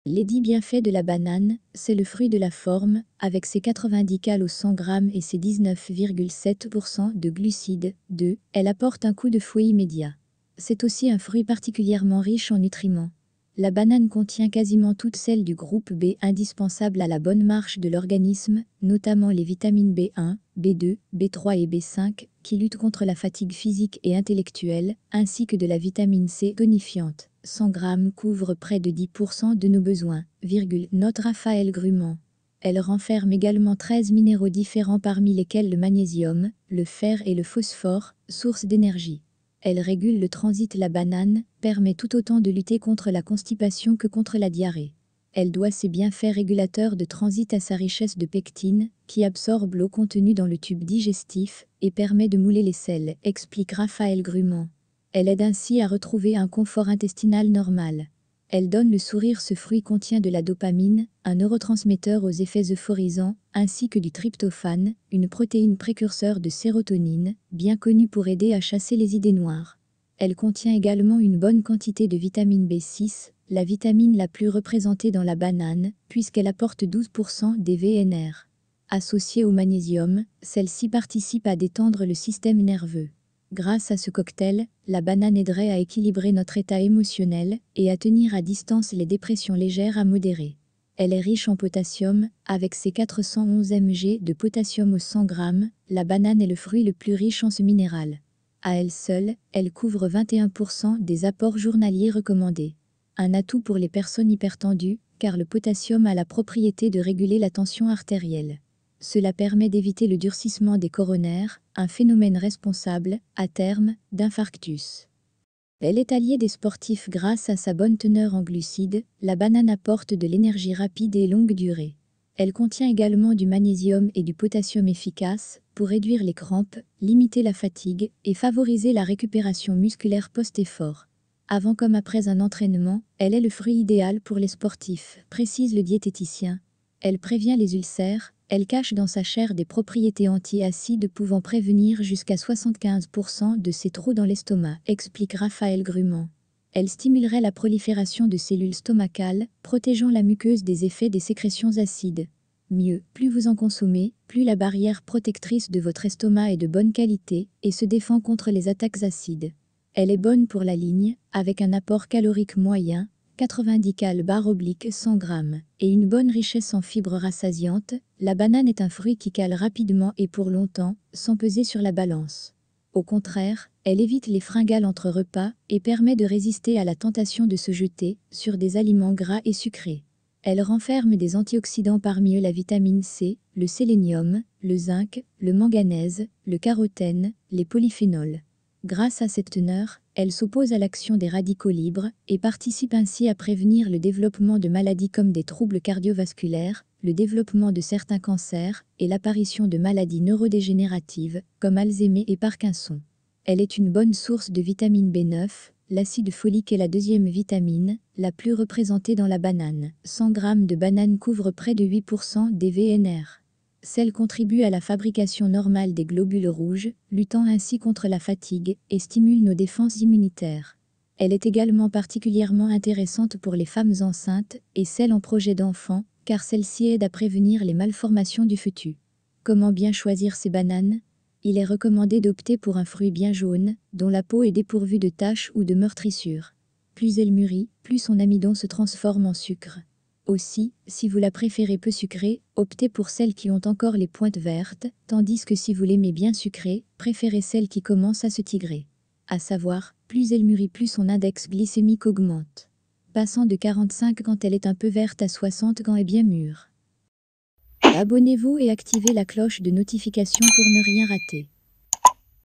Les 10 bienfaits de la banane, c'est le fruit de la forme, avec ses 90 calories au 100 g et ses 19,7% de glucides. 2. Elle apporte un coup de fouet immédiat. C'est aussi un fruit particulièrement riche en nutriments. La banane contient quasiment toutes celles du groupe B indispensables à la bonne marche de l'organisme, notamment les vitamines B1, B2, B3 et B5, qui luttent contre la fatigue physique et intellectuelle, ainsi que de la vitamine C tonifiante. 100 g couvre près de 10% de nos besoins, note Raphaël Grument. Elle renferme également 13 minéraux différents parmi lesquels le magnésium, le fer et le phosphore, source d'énergie. Elle régule le transit. La banane permet tout autant de lutter contre la constipation que contre la diarrhée. Elle doit ses bienfaits régulateurs de transit à sa richesse de pectine, qui absorbe l'eau contenue dans le tube digestif et permet de mouler les selles, explique Raphaël Grument. Elle aide ainsi à retrouver un confort intestinal normal. Elle donne le sourire. Ce fruit contient de la dopamine, un neurotransmetteur aux effets euphorisants, ainsi que du tryptophane, une protéine précurseur de sérotonine, bien connue pour aider à chasser les idées noires. Elle contient également une bonne quantité de vitamine B6, la vitamine la plus représentée dans la banane, puisqu'elle apporte 12% des VNR. Associée au magnésium, celle-ci participe à détendre le système nerveux. Grâce à ce cocktail, la banane aiderait à équilibrer notre état émotionnel et à tenir à distance les dépressions légères à modérées. Elle est riche en potassium, avec ses 411 mg de potassium au 100 g, la banane est le fruit le plus riche en ce minéral. À elle seule, elle couvre 21% des apports journaliers recommandés. Un atout pour les personnes hypertendues, car le potassium a la propriété de réguler la tension artérielle. Cela permet d'éviter le durcissement des coronaires, un phénomène responsable, à terme, d'infarctus. Elle est alliée des sportifs grâce à sa bonne teneur en glucides. La banane apporte de l'énergie rapide et longue durée. Elle contient également du magnésium et du potassium efficaces pour réduire les crampes, limiter la fatigue et favoriser la récupération musculaire post-effort. Avant comme après un entraînement, elle est le fruit idéal pour les sportifs, précise le diététicien. Elle prévient les ulcères. Elle cache dans sa chair des propriétés anti-acides pouvant prévenir jusqu'à 75% de ces trous dans l'estomac, explique Raphaël Grument. Elle stimulerait la prolifération de cellules stomacales, protégeant la muqueuse des effets des sécrétions acides. Mieux, plus vous en consommez, plus la barrière protectrice de votre estomac est de bonne qualité et se défend contre les attaques acides. Elle est bonne pour la ligne, avec un apport calorique moyen, 90 cal/100 g, et une bonne richesse en fibres rassasiantes. La banane est un fruit qui cale rapidement et pour longtemps, sans peser sur la balance. Au contraire, elle évite les fringales entre repas et permet de résister à la tentation de se jeter sur des aliments gras et sucrés. Elle renferme des antioxydants parmi eux la vitamine C, le sélénium, le zinc, le manganèse, le carotène, les polyphénols. Grâce à cette teneur, elle s'oppose à l'action des radicaux libres et participe ainsi à prévenir le développement de maladies comme des troubles cardiovasculaires, le développement de certains cancers et l'apparition de maladies neurodégénératives comme Alzheimer et Parkinson. Elle est une bonne source de vitamine B9, l'acide folique est la deuxième vitamine, la plus représentée dans la banane. 100 g de banane couvrent près de 8% des VNR. Celle contribue à la fabrication normale des globules rouges, luttant ainsi contre la fatigue et stimule nos défenses immunitaires. Elle est également particulièrement intéressante pour les femmes enceintes et celles en projet d'enfant, car celle-ci aide à prévenir les malformations du fœtus. Comment bien choisir ces bananes ? Il est recommandé d'opter pour un fruit bien jaune, dont la peau est dépourvue de taches ou de meurtrissures. Plus elle mûrit, plus son amidon se transforme en sucre. Aussi, si vous la préférez peu sucrée, optez pour celles qui ont encore les pointes vertes, tandis que si vous l'aimez bien sucrée, préférez celles qui commencent à se tigrer. À savoir, plus elle mûrit, plus son index glycémique augmente. Passant de 45 quand elle est un peu verte à 60 quand elle est bien mûre. Abonnez-vous et activez la cloche de notification pour ne rien rater.